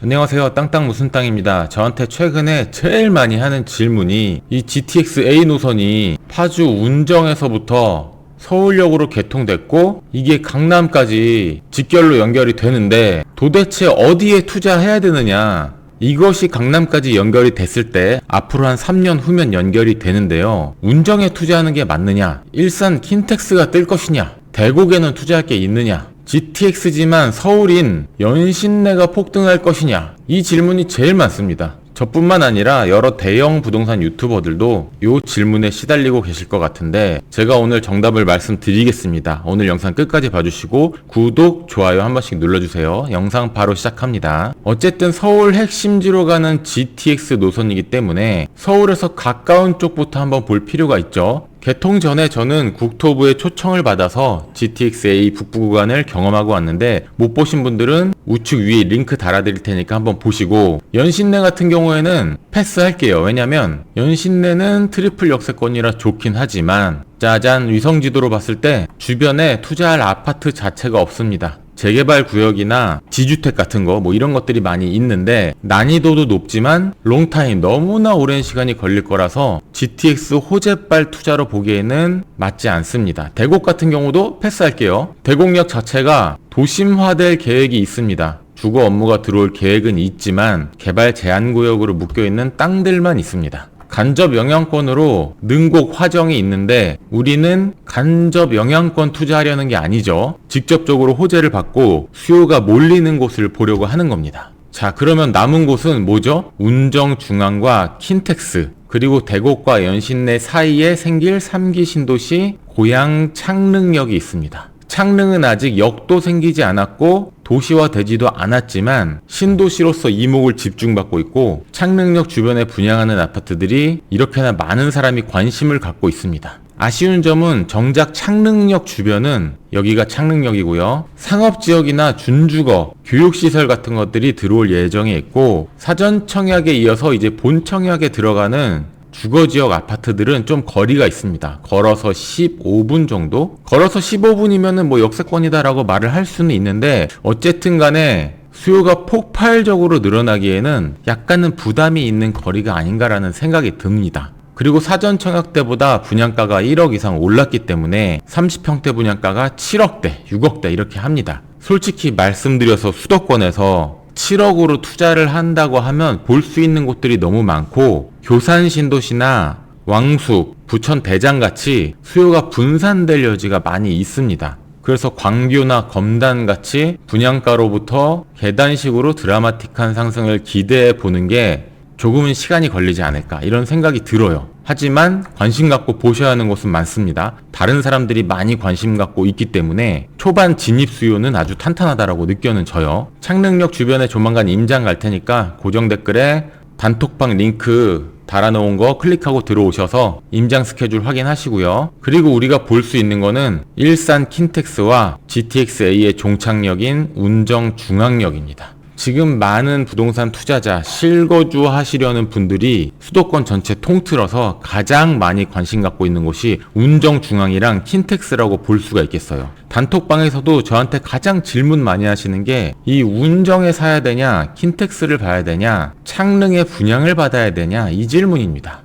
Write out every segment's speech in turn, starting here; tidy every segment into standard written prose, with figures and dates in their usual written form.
안녕하세요. 땅땅 무슨 땅입니다. 저한테 최근에 제일 많이 하는 질문이 이 GTX A 노선이 파주 운정에서부터 서울역으로 개통됐고 이게 강남까지 직결로 연결이 되는데 도대체 어디에 투자해야 되느냐, 이것이 강남까지 연결이 됐을 때 앞으로 한 3년 후면 연결이 되는데요, 운정에 투자하는 게 맞느냐, 일산 킨텍스가 뜰 것이냐, 대곡에는 투자할 게 있느냐, GTX지만 서울인 연신내가 폭등할 것이냐, 이 질문이 제일 많습니다. 저뿐만 아니라 여러 대형 부동산 유튜버들도 이 질문에 시달리고 계실 것 같은데 제가 오늘 정답을 말씀드리겠습니다. 오늘 영상 끝까지 봐주시고 구독, 좋아요 한 번씩 눌러주세요. 영상 바로 시작합니다. 어쨌든 서울 핵심지로 가는 GTX 노선이기 때문에 서울에서 가까운 쪽부터 한번 볼 필요가 있죠. 개통 전에 저는 국토부의 초청을 받아서 GTX-A 북부 구간을 경험하고 왔는데 못 보신 분들은 우측 위에 링크 달아드릴 테니까 한번 보시고, 연신내 같은 경우에는 패스할게요. 왜냐면 연신내는 트리플 역세권이라 좋긴 하지만 짜잔, 위성지도로 봤을 때 주변에 투자할 아파트 자체가 없습니다. 재개발 구역이나 지주택 같은 거 이런 것들이 많이 있는데 난이도도 높지만 롱타임, 너무나 오랜 시간이 걸릴 거라서 GTX 호재발 투자로 보기에는 맞지 않습니다. 대곡 같은 경우도 패스할게요. 대곡역 자체가 도심화될 계획이 있습니다. 주거 업무가 들어올 계획은 있지만 개발 제한구역으로 묶여있는 땅들만 있습니다. 간접 영향권으로 능곡, 화정이 있는데 우리는 간접 영향권 투자하려는 게 아니죠. 직접적으로 호재를 받고 수요가 몰리는 곳을 보려고 하는 겁니다. 자, 그러면 남은 곳은 뭐죠? 운정, 중앙과 킨텍스, 그리고 대곡과 연신내 사이에 생길 3기 신도시 고양 창릉역이 있습니다. 창릉은 아직 역도 생기지 않았고 도시화되지도 않았지만 신도시로서 이목을 집중받고 있고 창릉역 주변에 분양하는 아파트들이 이렇게나 많은 사람이 관심을 갖고 있습니다. 아쉬운 점은 정작 창릉역 주변은, 여기가 창릉역이고요, 상업지역이나 준주거, 교육시설 같은 것들이 들어올 예정에 있고 사전청약에 이어서 이제 본청약에 들어가는 주거지역 아파트들은 좀 거리가 있습니다. 걸어서 15분 정도? 걸어서 15분이면은 역세권이다라고 말을 할 수는 있는데 어쨌든 간에 수요가 폭발적으로 늘어나기에는 약간은 부담이 있는 거리가 아닌가라는 생각이 듭니다. 그리고 사전청약 때보다 분양가가 1억 이상 올랐기 때문에 30평대 분양가가 7억대, 6억대 이렇게 합니다. 솔직히 말씀드려서 수도권에서 7억으로 투자를 한다고 하면 볼 수 있는 곳들이 너무 많고 교산 신도시나 왕숙, 부천 대장같이 수요가 분산될 여지가 많이 있습니다. 그래서 광교나 검단같이 분양가로부터 계단식으로 드라마틱한 상승을 기대해 보는 게 조금은 시간이 걸리지 않을까, 이런 생각이 들어요. 하지만 관심 갖고 보셔야 하는 곳은 많습니다. 다른 사람들이 많이 관심 갖고 있기 때문에 초반 진입 수요는 아주 탄탄하다라고 느껴져요. 창릉역 주변에 조만간 임장 갈 테니까 고정 댓글에 단톡방 링크 달아놓은 거 클릭하고 들어오셔서 임장 스케줄 확인하시고요. 그리고 우리가 볼 수 있는 거는 일산 킨텍스와 GTX-A의 종착역인 운정 중앙역입니다. 지금 많은 부동산 투자자, 실거주 하시려는 분들이 수도권 전체 통틀어서 가장 많이 관심 갖고 있는 곳이 운정 중앙이랑 킨텍스라고 볼 수가 있겠어요. 단톡방에서도 저한테 가장 질문 많이 하시는 게 이 운정에 사야 되냐, 킨텍스를 봐야 되냐, 창릉에 분양을 받아야 되냐, 이 질문입니다.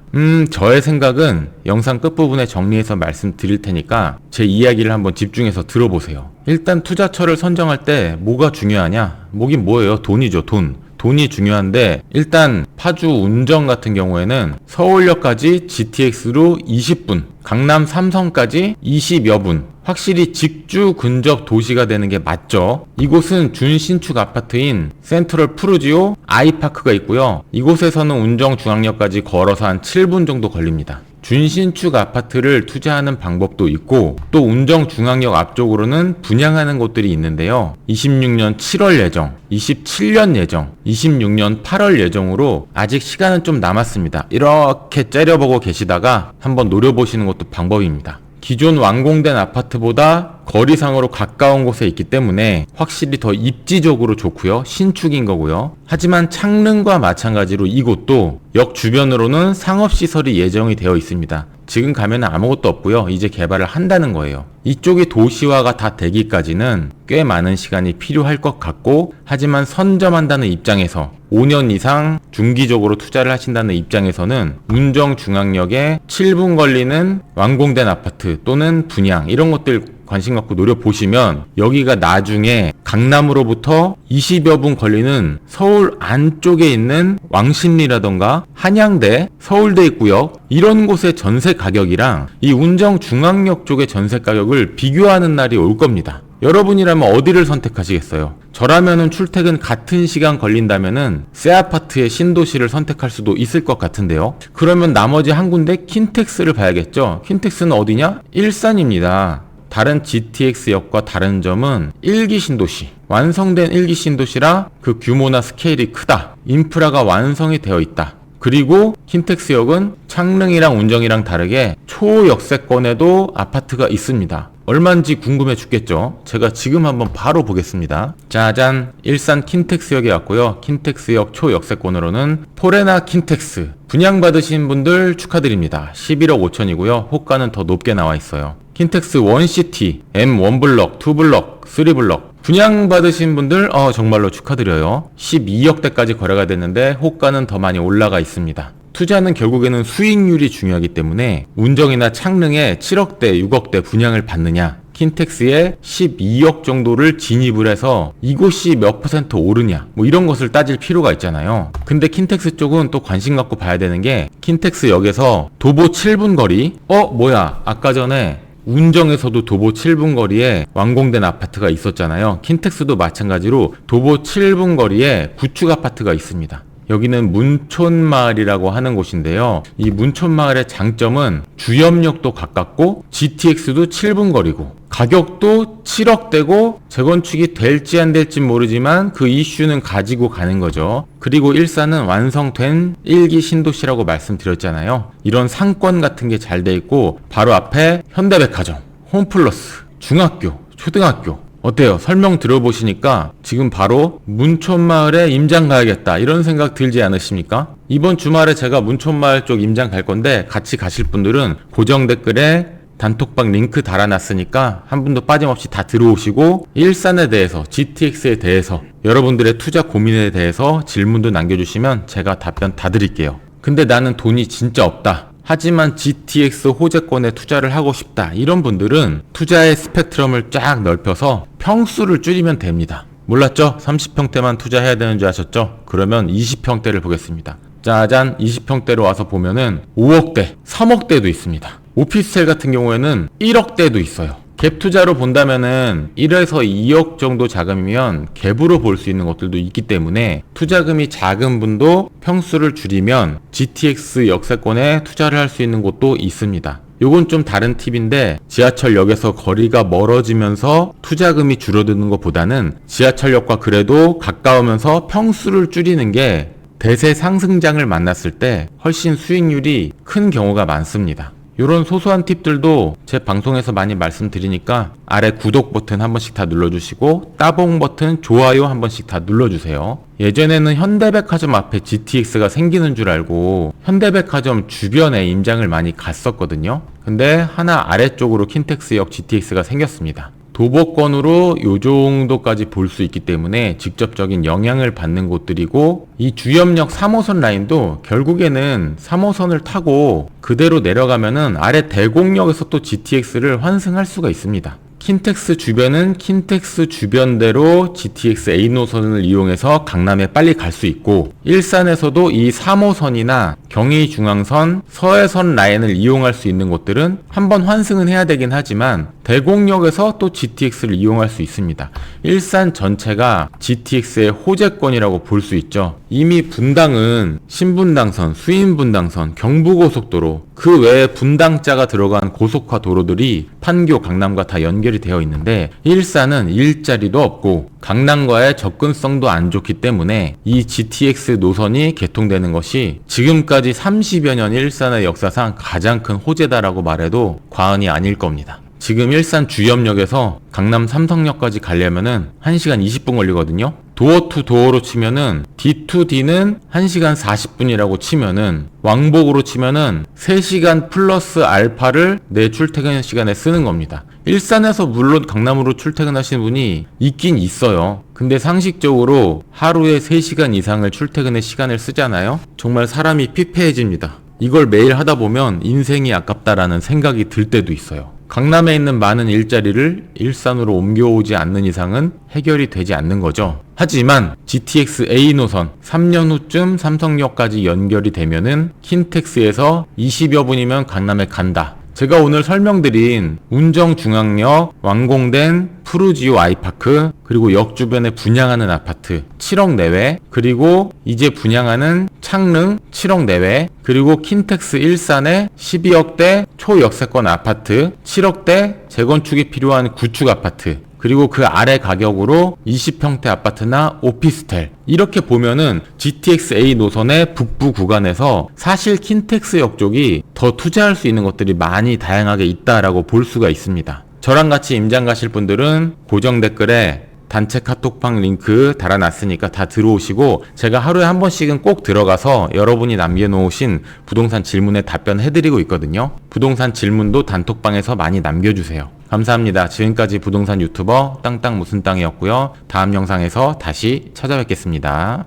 저의 생각은 영상 끝부분에 정리해서 말씀드릴 테니까 제 이야기를 한번 집중해서 들어보세요. 일단 투자처를 선정할 때 뭐가 중요하냐? 뭐긴 뭐예요? 돈이죠, 돈. 돈이 중요한데 일단 파주 운정 같은 경우에는 서울역까지 GTX로 20분, 강남 삼성까지 20여 분, 확실히 직주 근접 도시가 되는 게 맞죠. 이곳은 준신축 아파트인 센트럴 푸르지오 아이파크가 있고요. 이곳에서는 운정 중앙역까지 걸어서 한 7분 정도 걸립니다. 준신축 아파트를 투자하는 방법도 있고 또 운정 중앙역 앞쪽으로는 분양하는 곳들이 있는데요. 26년 7월 예정, 27년 예정, 26년 8월 예정으로 아직 시간은 좀 남았습니다. 이렇게 째려보고 계시다가 한번 노려보시는 것도 방법입니다. 기존 완공된 아파트보다 거리상으로 가까운 곳에 있기 때문에 확실히 더 입지적으로 좋고요. 신축인 거고요. 하지만 창릉과 마찬가지로 이곳도 역 주변으로는 상업시설이 예정이 되어 있습니다. 지금 가면 아무것도 없고요. 이제 개발을 한다는 거예요. 이쪽이 도시화가 다 되기까지는 꽤 많은 시간이 필요할 것 같고, 하지만 선점한다는 입장에서 5년 이상 중기적으로 투자를 하신다는 입장에서는 운정중앙역에 7분 걸리는 완공된 아파트 또는 분양 이런 것들 관심 갖고 노려보시면, 여기가 나중에 강남으로부터 20여 분 걸리는 서울 안쪽에 있는 왕십리라던가 한양대, 서울대 입구역 이런 곳의 전세 가격이랑 이 운정중앙역 쪽의 전세 가격을 비교하는 날이 올 겁니다. 여러분이라면 어디를 선택하시겠어요? 저라면은 출퇴근 같은 시간 걸린다면은 새 아파트의 신도시를 선택할 수도 있을 것 같은데요. 그러면 나머지 한 군데 킨텍스를 봐야겠죠. 킨텍스는 어디냐? 일산입니다. 다른 GTX역과 다른 점은 1기 신도시, 완성된 1기 신도시라 그 규모나 스케일이 크다. 인프라가 완성이 되어 있다. 그리고 킨텍스역은 창릉이랑 운정이랑 다르게 초역세권에도 아파트가 있습니다. 얼마인지 궁금해 죽겠죠? 제가 지금 한번 바로 보겠습니다. 짜잔! 일산 킨텍스역에 왔고요. 킨텍스역 초역세권으로는 포레나 킨텍스 분양받으신 분들 축하드립니다. 11억 5천이고요. 호가는 더 높게 나와 있어요. 킨텍스 원시티, M1블럭, 2블럭, 3블럭 분양받으신 분들 정말로 축하드려요. 12억대까지 거래가 됐는데 호가는 더 많이 올라가 있습니다. 투자는 결국에는 수익률이 중요하기 때문에 운정이나 창릉에 7억대, 6억대 분양을 받느냐, 킨텍스에 12억 정도를 진입을 해서 이곳이 몇 퍼센트 오르냐 이런 것을 따질 필요가 있잖아요. 근데 킨텍스 쪽은 또 관심 갖고 봐야 되는 게, 킨텍스역에서 도보 7분 거리 아까 전에 운정에서도 도보 7분 거리에 완공된 아파트가 있었잖아요. 킨텍스도 마찬가지로 도보 7분 거리에 구축 아파트가 있습니다. 여기는 문촌마을이라고 하는 곳인데요. 이 문촌마을의 장점은 주염역도 가깝고 GTX도 7분 거리고 가격도 7억대고 재건축이 될지 안 될지 모르지만 그 이슈는 가지고 가는 거죠. 그리고 일산은 완성된 1기 신도시라고 말씀드렸잖아요. 이런 상권 같은 게 잘 돼 있고 바로 앞에 현대백화점, 홈플러스, 중학교, 초등학교 어때요? 설명 들어보시니까 지금 바로 문촌마을에 임장 가야겠다 이런 생각 들지 않으십니까? 이번 주말에 제가 문촌마을 쪽 임장 갈 건데 같이 가실 분들은 고정 댓글에 단톡방 링크 달아놨으니까 한 분도 빠짐없이 다 들어오시고, 일산에 대해서, GTX에 대해서, 여러분들의 투자 고민에 대해서 질문도 남겨주시면 제가 답변 다 드릴게요. 근데 나는 돈이 진짜 없다. 하지만 GTX 호재권에 투자를 하고 싶다. 이런 분들은 투자의 스펙트럼을 쫙 넓혀서 평수를 줄이면 됩니다. 몰랐죠? 30평대만 투자해야 되는 줄 아셨죠? 그러면 20평대를 보겠습니다. 짜잔! 20평대로 와서 보면은 5억대, 3억대도 있습니다. 오피스텔 같은 경우에는 1억대도 있어요. 갭 투자로 본다면은 1에서 2억 정도 자금이면 갭으로 볼 수 있는 것들도 있기 때문에 투자금이 작은 분도 평수를 줄이면 GTX 역세권에 투자를 할 수 있는 곳도 있습니다. 요건 좀 다른 팁인데, 지하철역에서 거리가 멀어지면서 투자금이 줄어드는 것보다는 지하철역과 그래도 가까우면서 평수를 줄이는 게 대세 상승장을 만났을 때 훨씬 수익률이 큰 경우가 많습니다. 이런 소소한 팁들도 제 방송에서 많이 말씀드리니까 아래 구독 버튼 한 번씩 다 눌러주시고 따봉 버튼, 좋아요 한 번씩 다 눌러주세요. 예전에는 현대백화점 앞에 GTX가 생기는 줄 알고 현대백화점 주변에 임장을 많이 갔었거든요. 근데 하나 아래쪽으로 킨텍스역 GTX가 생겼습니다. 도보권으로 요 정도까지 볼 수 있기 때문에 직접적인 영향을 받는 곳들이고, 이 주염역 3호선 라인도 결국에는 3호선을 타고 그대로 내려가면은 아래 대곡역에서 또 GTX를 환승할 수가 있습니다. 킨텍스 주변은 킨텍스 주변대로 GTX A 노선을 이용해서 강남에 빨리 갈 수 있고, 일산에서도 이 3호선이나 경의중앙선, 서해선 라인을 이용할 수 있는 곳들은 한번 환승은 해야 되긴 하지만 대곡역에서 또 GTX를 이용할 수 있습니다. 일산 전체가 GTX의 호재권이라고 볼 수 있죠. 이미 분당은 신분당선, 수인분당선, 경부고속도로, 그 외에 분당자가 들어간 고속화 도로들이 판교, 강남과 다 연결이 되어 있는데, 일산은 일자리도 없고 강남과의 접근성도 안 좋기 때문에 이 GTX 노선이 개통되는 것이 지금까지 30여 년 일산의 역사상 가장 큰 호재다라고 말해도 과언이 아닐 겁니다. 지금 일산 주염역에서 강남 삼성역까지 가려면은 1시간 20분 걸리거든요. 도어 투 도어로 치면은 D2D는 1시간 40분이라고 치면은 왕복으로 치면은 3시간 플러스 알파를 내 출퇴근 시간에 쓰는 겁니다. 일산에서 물론 강남으로 출퇴근하시는 분이 있긴 있어요. 근데 상식적으로 하루에 3시간 이상을 출퇴근의 시간을 쓰잖아요. 정말 사람이 피폐해집니다. 이걸 매일 하다 보면 인생이 아깝다라는 생각이 들 때도 있어요. 강남에 있는 많은 일자리를 일산으로 옮겨오지 않는 이상은 해결이 되지 않는 거죠. 하지만 GTX A 노선 3년 후쯤 삼성역까지 연결이 되면은 킨텍스에서 20여 분이면 강남에 간다. 제가 오늘 설명드린 운정중앙역, 완공된 푸르지오 아이파크, 그리고 역 주변에 분양하는 아파트 7억 내외, 그리고 이제 분양하는 창릉 7억 내외, 그리고 킨텍스 일산에 12억대 초역세권 아파트, 7억대 재건축이 필요한 구축 아파트, 그리고 그 아래 가격으로 20평대 아파트나 오피스텔, 이렇게 보면은 GTX A 노선의 북부 구간에서 사실 킨텍스역 쪽이 더 투자할 수 있는 것들이 많이 다양하게 있다라고 볼 수가 있습니다. 저랑 같이 임장 가실 분들은 고정 댓글에 단체 카톡방 링크 달아놨으니까 다 들어오시고, 제가 하루에 한 번씩은 꼭 들어가서 여러분이 남겨놓으신 부동산 질문에 답변해드리고 있거든요. 부동산 질문도 단톡방에서 많이 남겨주세요. 감사합니다. 지금까지 부동산 유튜버 땅땅 무슨 땅이었고요. 다음 영상에서 다시 찾아뵙겠습니다.